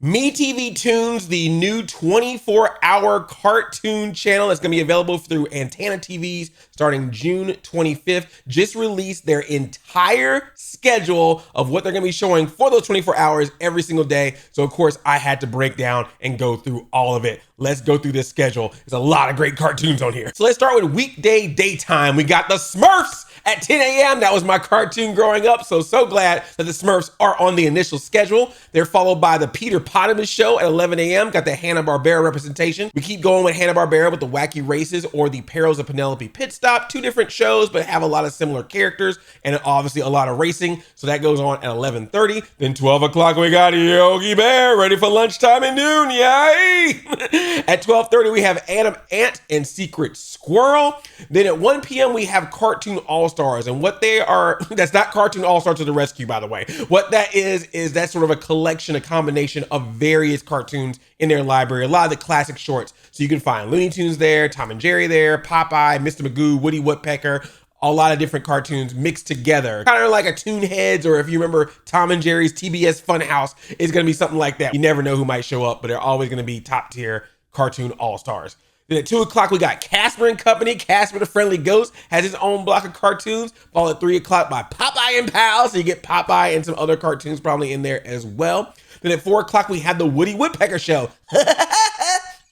MeTV Toons, the new 24-hour cartoon channel that's going to be available through Antenna TVs starting June 25th, just released their entire schedule of what they're going to be showing for those 24 hours every single day. So, of course, I had to break down and go through all of it. Let's go through this schedule. There's a lot of great cartoons on here. So let's start with weekday daytime. We got the Smurfs at 10 a.m. That was my cartoon growing up. So glad that the Smurfs are on the initial schedule. They're followed by the Potamus show at 11 a.m. Got the Hanna-Barbera representation. We keep going with Hanna-Barbera with the Wacky Races or the Perils of Penelope Pitstop. Two different shows, but have a lot of similar characters and obviously a lot of racing. So that goes on at 11:30. Then 12 o'clock, we got Yogi Bear ready for lunchtime and noon. Yay! At 12:30, we have Adam Ant and Secret Squirrel. Then at 1 p.m., we have Cartoon All-Stars. And what they are, that's not Cartoon All-Stars to the rescue, by the way. What that is that's sort of a collection, a combination of various cartoons in their library. A lot of the classic shorts. So you can find Looney Tunes there, Tom and Jerry there, Popeye, Mr. Magoo, Woody Woodpecker, a lot of different cartoons mixed together. Kind of like a Toon Heads, or if you remember Tom and Jerry's TBS Funhouse, it's going to be something like that. You never know who might show up, but they're always going to be top tier Cartoon All-Stars. Then at 2 o'clock, we got Casper and Company. Casper the Friendly Ghost has his own block of cartoons, followed at 3 o'clock by Popeye and Pals. So you get Popeye and some other cartoons probably in there as well. Then at 4 o'clock, we have the Woody Woodpecker show.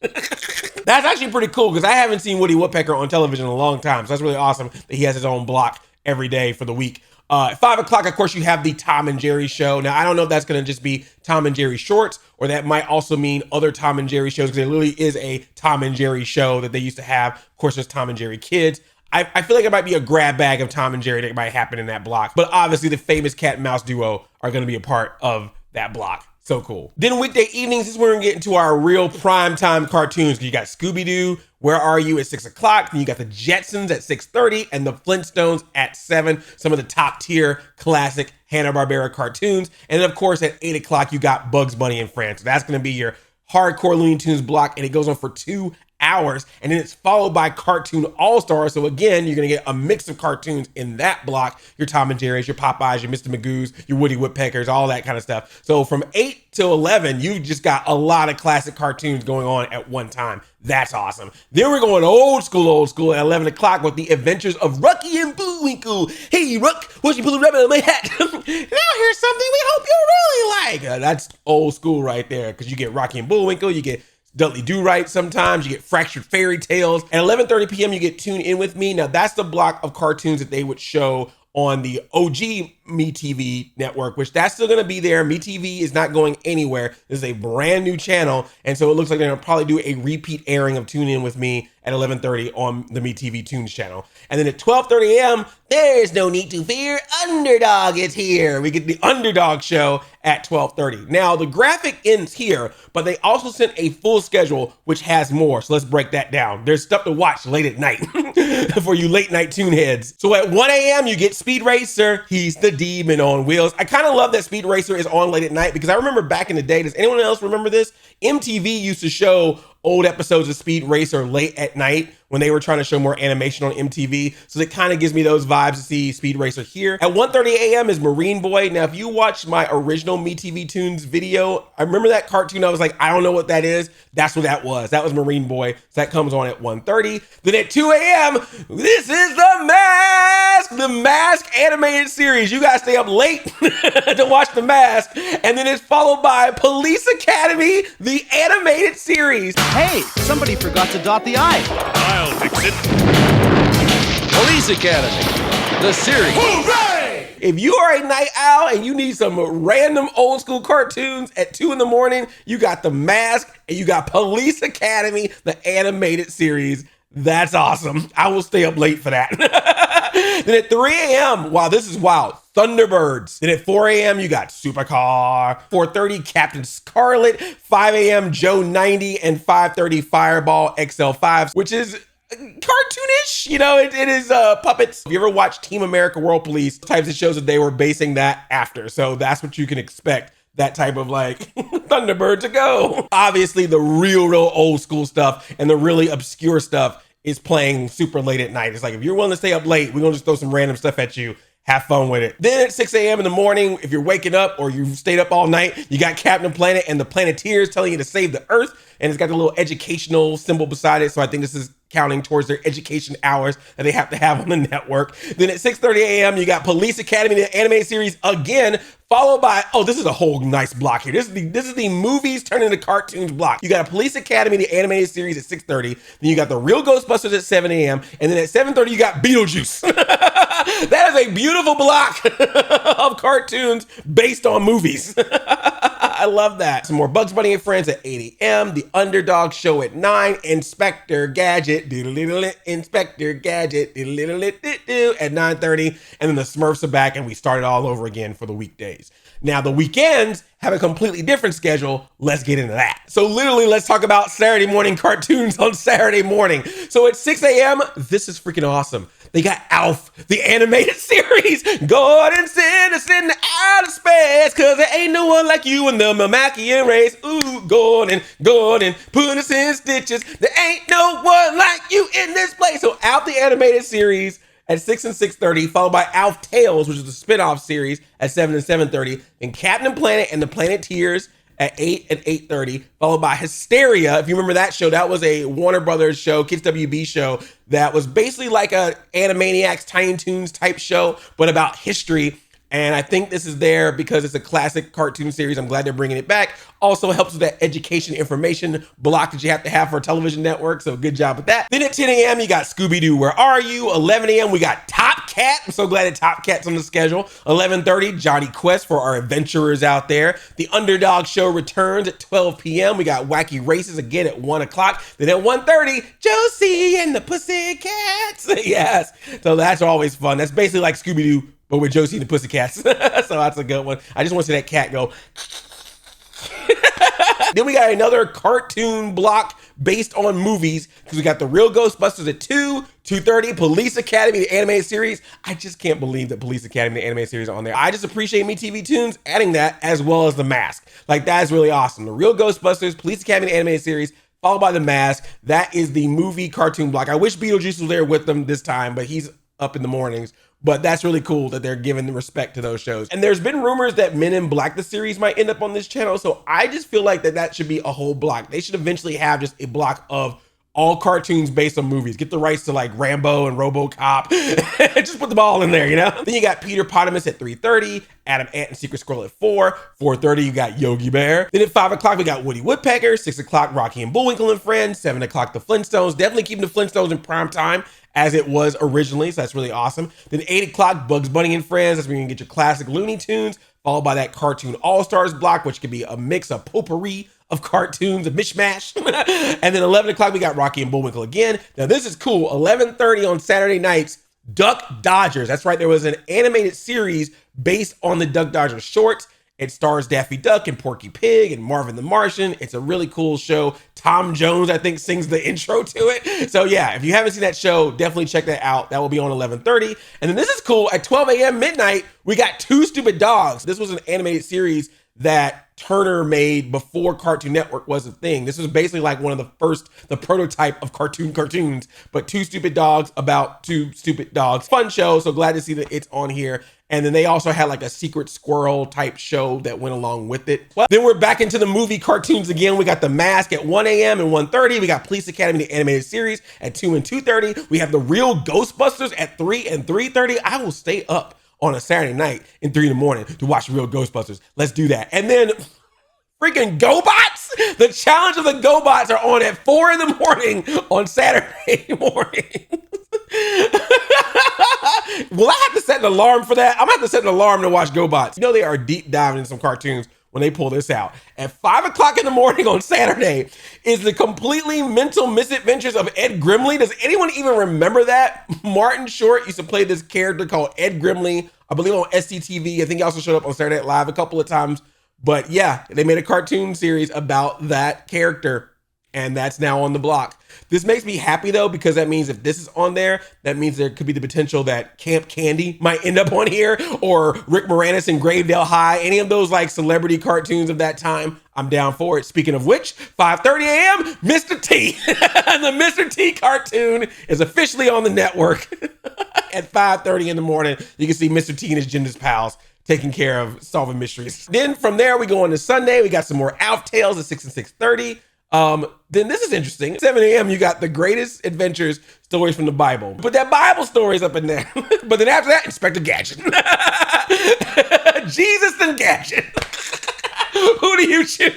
That's actually pretty cool because I haven't seen Woody Woodpecker on television in a long time. So that's really awesome that he has his own block every day for the week. At 5 o'clock, of course, you have the Tom and Jerry show. Now, I don't know if that's going to just be Tom and Jerry shorts, or that might also mean other Tom and Jerry shows, because there literally is a Tom and Jerry show that they used to have. Of course, there's Tom and Jerry Kids. I feel like it might be a grab bag of Tom and Jerry that might happen in that block. But obviously, the famous cat and mouse duo are going to be a part of that block. So cool. Then weekday evenings, this is where we're gonna get into our real primetime cartoons. You got Scooby-Doo, Where Are You at 6 o'clock. Then you got the Jetsons at 6:30 and the Flintstones at 7. Some of the top tier classic Hanna-Barbera cartoons. And then of course at 8 o'clock, you got Bugs Bunny and Friends. So that's gonna be your hardcore Looney Tunes block, and it goes on for 2 hours, and then it's followed by Cartoon All-Stars. So again, you're gonna get a mix of cartoons in that block. Your Tom and Jerry's, your Popeyes, your Mr. Magoo's, your Woody Woodpeckers, all that kind of stuff. So from 8 till 11, you just got a lot of classic cartoons going on at one time. That's awesome. Then we're going old school at 11 o'clock with the adventures of Rucky and Bullwinkle. Hey, Ruck, what's you put a rabbit on my hat? Now here's something we hope you really like. That's old school right there, because you get Rocky and Bullwinkle, you get Dudley Do-Right sometimes, you get Fractured Fairy Tales. At 11:30 p.m., you get Tune In With Me. Now, that's the block of cartoons that they would show on the OG MeTV network, which that's still going to be there. MeTV is not going anywhere. This is a brand new channel, and so it looks like they're going to probably do a repeat airing of Tune In With Me at 11:30 on the MeTV Toons channel. And then at 12:30 a.m., there's no need to fear. Underdog is here. We get the Underdog show at 12:30. Now, the graphic ends here, but they also sent a full schedule, which has more. So let's break that down. There's stuff to watch late at night for you late night Toon heads. So at 1 a.m., you get Speed Racer. He's the demon on wheels. I kind of love that Speed Racer is on late at night, because I remember back in the day, does anyone else remember this? MTV used to show old episodes of Speed Racer late at night when they were trying to show more animation on MTV. So it kind of gives me those vibes to see Speed Racer here. At 1:30 a.m. is Marine Boy. Now, if you watched my original MeTV Toons video, I remember that cartoon. I was like, I don't know what that is. That's what that was. That was Marine Boy. So that comes on at 1:30. Then at 2 a.m., this is The Mask animated series. You guys stay up late to watch The Mask. And then it's followed by Police Academy, the animated series. Hey, somebody forgot to dot the I. I'll fix it. Police Academy, the series. Hooray! If you are a night owl and you need some random old school cartoons at 2 in the morning, you got The Mask and you got Police Academy, the animated series. That's awesome. I will stay up late for that. Then at 3 a.m., wow, this is wild, Thunderbirds. Then at 4 a.m., you got Supercar. 4:30, Captain Scarlet. 5 a.m., Joe 90. And 5:30, Fireball XL5, which is cartoonish. You know, it is puppets. If you ever watched Team America World Police, types of shows that they were basing that after. So that's what you can expect. That type of like Thunderbird to go. Obviously, the real old school stuff and the really obscure stuff is playing super late at night. It's like, if you're willing to stay up late, we're gonna just throw some random stuff at you. have fun with it. Then at 6 a.m. in the morning, if you're waking up or you've stayed up all night, you got Captain Planet and the Planeteers telling you to save the Earth. And it's got the little educational symbol beside it. So I think this is counting towards their education hours that they have to have on the network. Then at 6:30 a.m., you got Police Academy, the animated series again, followed by, oh, this is a whole nice block here. This is the movies turned into cartoons block. You got a Police Academy, the animated series at 6:30. Then you got the Real Ghostbusters at 7 a.m. And then at 7:30, you got Beetlejuice. That is a beautiful block of cartoons based on movies. I love that. Some more Bugs Bunny and Friends at 8 a.m. The Underdog show at 9. Inspector Gadget, Inspector Gadget, at 9:30. And then the Smurfs are back and we start it all over again for the weekdays. Now the weekends have a completely different schedule. Let's get into that. So literally, let's talk about Saturday morning cartoons on Saturday morning. So at 6 a.m., this is freaking awesome. They got Alf, the animated series. Go and send us into outer space, cause there ain't no one like you in the Mammachian race. Ooh, go on and put us in stitches. There ain't no one like you in this place. So Alf, the animated series at 6 and 6:30, followed by Alf Tales, which is the spin-off series at 7 and 7:30, and Captain Planet and the Planeteers at 8 and 8:30, followed by Histeria. If you remember that show, that was a Warner Brothers show, Kids WB show, that was basically like a Animaniacs, Tiny Toons type show, but about history. And I think this is there because it's a classic cartoon series. I'm glad they're bringing it back. Also helps with that education information block that you have to have for a television network. So good job with that. Then at 10 a.m., you got Scooby-Doo, Where Are You? 11 a.m., we got Top Cat. I'm so glad that Top Cat's on the schedule. 11:30, Johnny Quest for our adventurers out there. The Underdog show returns at 12 p.m. We got Wacky Races again at 1 o'clock. Then at 1:30, Josie and the Pussycats. Yes. So that's always fun. That's basically like Scooby-Doo, but with Josie and the Pussycats. So that's a good one. I just want to see that cat go. Then we got another cartoon block based on movies, because we got the Real Ghostbusters at 2, 2:30, Police Academy, the animated series. I just can't believe that Police Academy, the animated series, are on there. I just appreciate MeTV Toons adding that, as well as The Mask. Like, that is really awesome. The Real Ghostbusters, Police Academy, the animated series, followed by The Mask. That is the movie cartoon block. I wish Beetlejuice was there with them this time, but he's up in the mornings. But that's really cool that they're giving the respect to those shows. And there's been rumors that Men in Black, the series, might end up on this channel. So I just feel like that should be a whole block. They should eventually have just a block of all cartoons based on movies. Get the rights to like Rambo and RoboCop. Just put them all in there, you know? Then you got Peter Potamus at 3:30, Adam Ant and Secret Squirrel at 4. 4:30, you got Yogi Bear. Then at 5 o'clock, we got Woody Woodpecker. 6 o'clock, Rocky and Bullwinkle and Friends. 7 o'clock, the Flintstones. Definitely keeping the Flintstones in prime time, as it was originally, so that's really awesome. Then 8 o'clock, Bugs Bunny and Friends. That's where you can get your classic Looney Tunes, followed by that Cartoon All-Stars block, which could be a mix of potpourri of cartoons, a mishmash. And then 11 o'clock, we got Rocky and Bullwinkle again. Now this is cool. 11:30 on Saturday nights, Duck Dodgers. That's right, there was an animated series based on the Duck Dodgers shorts. It stars Daffy Duck and Porky Pig and Marvin the Martian. It's a really cool show. Tom Jones, I think, sings the intro to it. So yeah, if you haven't seen that show, definitely check that out. That will be on 11:30. And then this is cool. At 12 a.m. midnight, we got Two Stupid Dogs. This was an animated series that Turner made before Cartoon Network was a thing. This was basically like one of the prototype of cartoons, but Two Stupid Dogs about two stupid dogs. Fun show, so glad to see that it's on here. And then they also had like a secret squirrel type show that went along with it. Well, then we're back into the movie cartoons again. We got The Mask at 1 a.m. and 1:30. We got Police Academy, the animated series at 2 and 2:30. We have the Real Ghostbusters at 3 and 3:30. I will stay up on a Saturday night in 3 in the morning to watch the Real Ghostbusters. Let's do that. And then freaking GoBots, the challenge of the GoBots are on at 4 in the morning on Saturday morning. Will I have to set an alarm for that? I'm gonna have to set an alarm to watch GoBots. You know they are deep diving in some cartoons when they pull this out. At 5 o'clock in the morning on Saturday is the completely mental misadventures of Ed Grimley. Does anyone even remember that? Martin Short used to play this character called Ed Grimley, I believe on SCTV. I think he also showed up on Saturday Night Live a couple of times. But yeah, they made a cartoon series about that character. and that's now on the block. This makes me happy though, because that means if this is on there, that means there could be the potential that Camp Candy might end up on here, or Rick Moranis in Gravedale High, any of those like celebrity cartoons of that time. I'm down for it. Speaking of which, 5:30 a.m., Mr. T. The Mr. T cartoon is officially on the network at 5:30 in the morning. You can see Mr. T and his gymnast pals taking care of solving mysteries. Then from there, we go on to Sunday. We got some more Alf Tales at 6 and 6:30. Then this is interesting. 7 a.m. you got the greatest adventures stories from the Bible. But that Bible story is up in there. But then after that, Inspector Gadget. Jesus and Gadget. Who do you choose?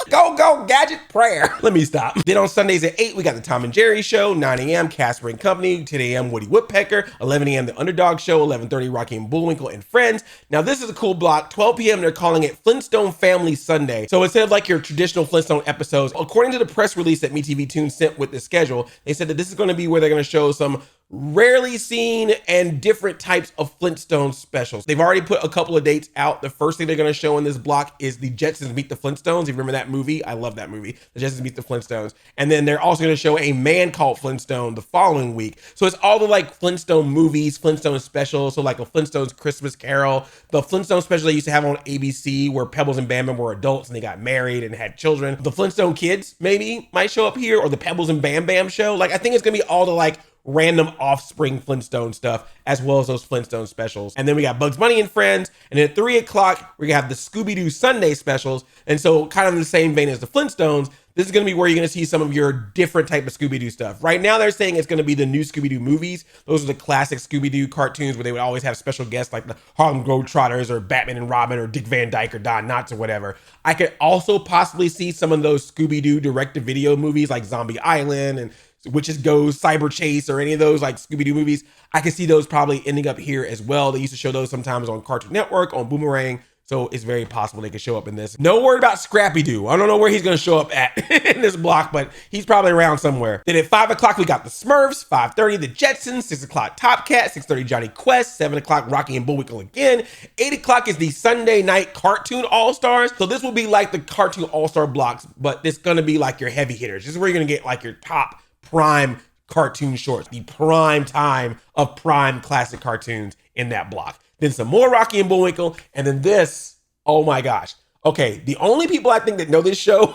Go, Gadget, prayer. Let me stop. Then on Sundays at 8, we got the Tom and Jerry Show. 9 a.m., Casper and Company. 10 a.m., Woody Woodpecker. 11 a.m., the Underdog Show. 11:30, Rocky and Bullwinkle and Friends. Now, this is a cool block. 12 p.m., they're calling it Flintstone Family Sunday. So instead of like your traditional Flintstone episodes, according to the press release that MeTV Toons sent with the schedule, they said that this is going to be where they're going to show some rarely seen and different types of Flintstone specials. They've already put a couple of dates out. The first thing they're going to show in this block is the Jetsons Meet the Flintstones. You remember that movie? I love that movie. The Jetsons Meet the Flintstones. And then they're also going to show a man called Flintstone the following week. So it's all the like Flintstone movies, Flintstone specials. So like a Flintstones Christmas Carol, the Flintstone special they used to have on ABC where Pebbles and Bam Bam were adults and they got married and had children. The Flintstone Kids maybe might show up here, or the Pebbles and Bam Bam show. Like I think it's going to be all the like random offspring Flintstone stuff, as well as those Flintstone specials. And then we got Bugs Bunny and Friends. And at 3 o'clock, we have the Scooby-Doo Sunday specials. And so kind of in the same vein as the Flintstones, this is going to be where you're going to see some of your different type of Scooby-Doo stuff. Right now, they're saying it's going to be the new Scooby-Doo movies. Those are the classic Scooby-Doo cartoons where they would always have special guests like the Harlem Globetrotters or Batman and Robin or Dick Van Dyke or Don Knotts or whatever. I could also possibly see some of those Scooby-Doo direct-to-video movies like Zombie Island and Witches Go, Cyber Chase, or any of those like Scooby-Doo movies. I can see those probably ending up here as well. They used to show those sometimes on Cartoon Network, on Boomerang. So it's very possible they could show up in this. No word about Scrappy-Doo. I don't know where he's going to show up at in this block, but he's probably around somewhere. Then at 5 o'clock, we got the Smurfs. 5:30, the Jetsons. 6 o'clock, Top Cat. 6:30, Johnny Quest. 7 o'clock, Rocky and Bullwinkle again. 8 o'clock is the Sunday night Cartoon All-Stars. So this will be like the Cartoon All-Star blocks, but it's going to be like your heavy hitters. This is where you're going to get like your top prime cartoon shorts, the prime time of prime classic cartoons in that block. Then some more Rocky and Bullwinkle, and then this, oh my gosh. Okay, the only people I think that know this show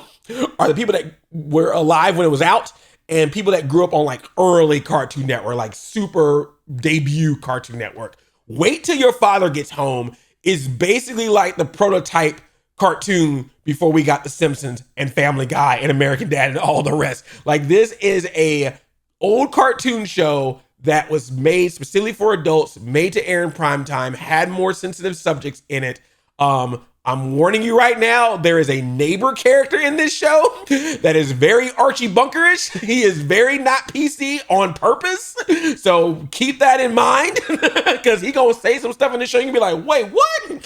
are the people that were alive when it was out and people that grew up on like early Cartoon Network, like super debut Cartoon Network. Wait Till Your Father Gets Home is basically like the prototype cartoon before we got The Simpsons and Family Guy and American Dad and all the rest. Like this is a old cartoon show that was made specifically for adults, made to air in prime time, had more sensitive subjects in it. I'm warning you right now, there is a neighbor character in this show that is very Archie Bunkerish. He is very not PC on purpose. So keep that in mind because he gonna say some stuff in the show. You can be like, wait, what?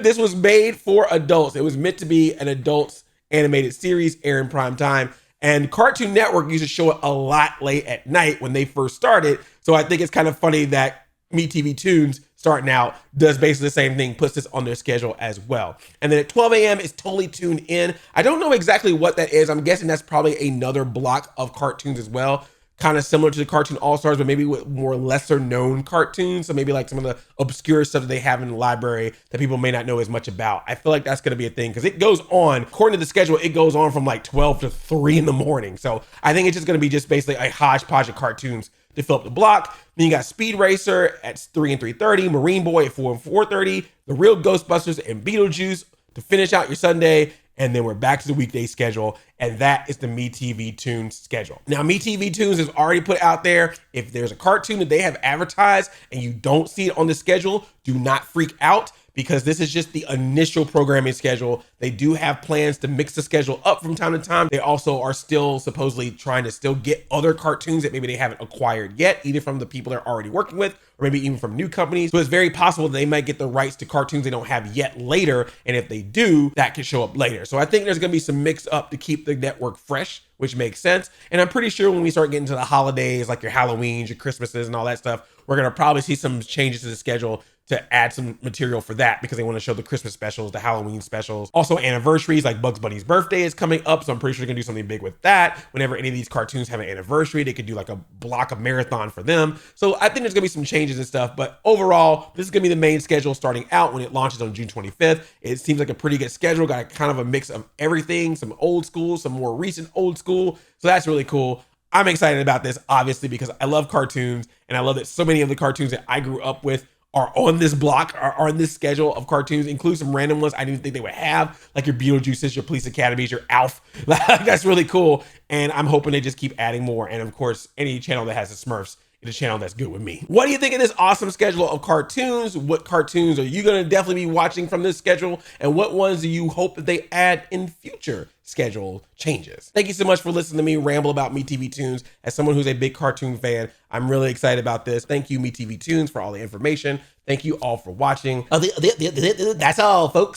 This was made for adults. It was meant to be an adults animated series, air in prime time. And Cartoon Network used to show it a lot late at night when they first started. So I think it's kind of funny that MeTV Toons starting out does basically the same thing, puts this on their schedule as well. And then at 12 a.m. it's totally Tuned In. I don't know exactly what that is. I'm guessing that's probably another block of cartoons as well. Kind of similar to the Cartoon All-Stars, but maybe with more lesser known cartoons. So maybe like some of the obscure stuff that they have in the library that people may not know as much about. I feel like that's going to be a thing because it goes on, according to the schedule, it goes on from like 12 to 3 in the morning. So I think it's just going to be just basically a hodgepodge of cartoons to fill up the block. Then you got Speed Racer at 3 and 3:30, Marine Boy at 4 and 4:30, The Real Ghostbusters and Beetlejuice to finish out your Sunday. And then we're back to the weekday schedule. And that is the MeTV Toons schedule. Now, MeTV Toons has already put out there, if there's a cartoon that they have advertised and you don't see it on the schedule, do not freak out because this is just the initial programming schedule. They do have plans to mix the schedule up from time to time. They also are still supposedly trying to still get other cartoons that maybe they haven't acquired yet, either from the people they're already working with or maybe even from new companies. So it's very possible that they might get the rights to cartoons they don't have yet later. And if they do, that could show up later. So I think there's gonna be some mix up to keep the network fresh, which makes sense. And I'm pretty sure when we start getting to the holidays, like your Halloweens, your Christmases and all that stuff, we're gonna probably see some changes to the schedule to add some material for that because they want to show the Christmas specials, the Halloween specials. Also anniversaries, like Bugs Bunny's birthday is coming up, so I'm pretty sure they're gonna do something big with that. Whenever any of these cartoons have an anniversary, they could do like a block of marathon for them. So I think there's gonna be some changes and stuff, but overall, this is gonna be the main schedule starting out when it launches on June 25th. It seems like a pretty good schedule, got a kind of a mix of everything, some old school, some more recent old school. So that's really cool. I'm excited about this, obviously, because I love cartoons, and I love that so many of the cartoons that I grew up with are on this block, are on this schedule of cartoons, include some random ones I didn't think they would have, like your Beetlejuices, your Police Academies, your Alf. That's really cool. And I'm hoping they just keep adding more. And of course, any channel that has the Smurfs is a channel that's good with me. What do you think of this awesome schedule of cartoons? What cartoons are you gonna definitely be watching from this schedule? And what ones do you hope that they add in future schedule changes? Thank you so much for listening to me ramble about MeTV Toons. As someone who's a big cartoon fan, I'm really excited about this. Thank you, MeTV Toons, for all the information. Thank you all for watching. That's all, folks.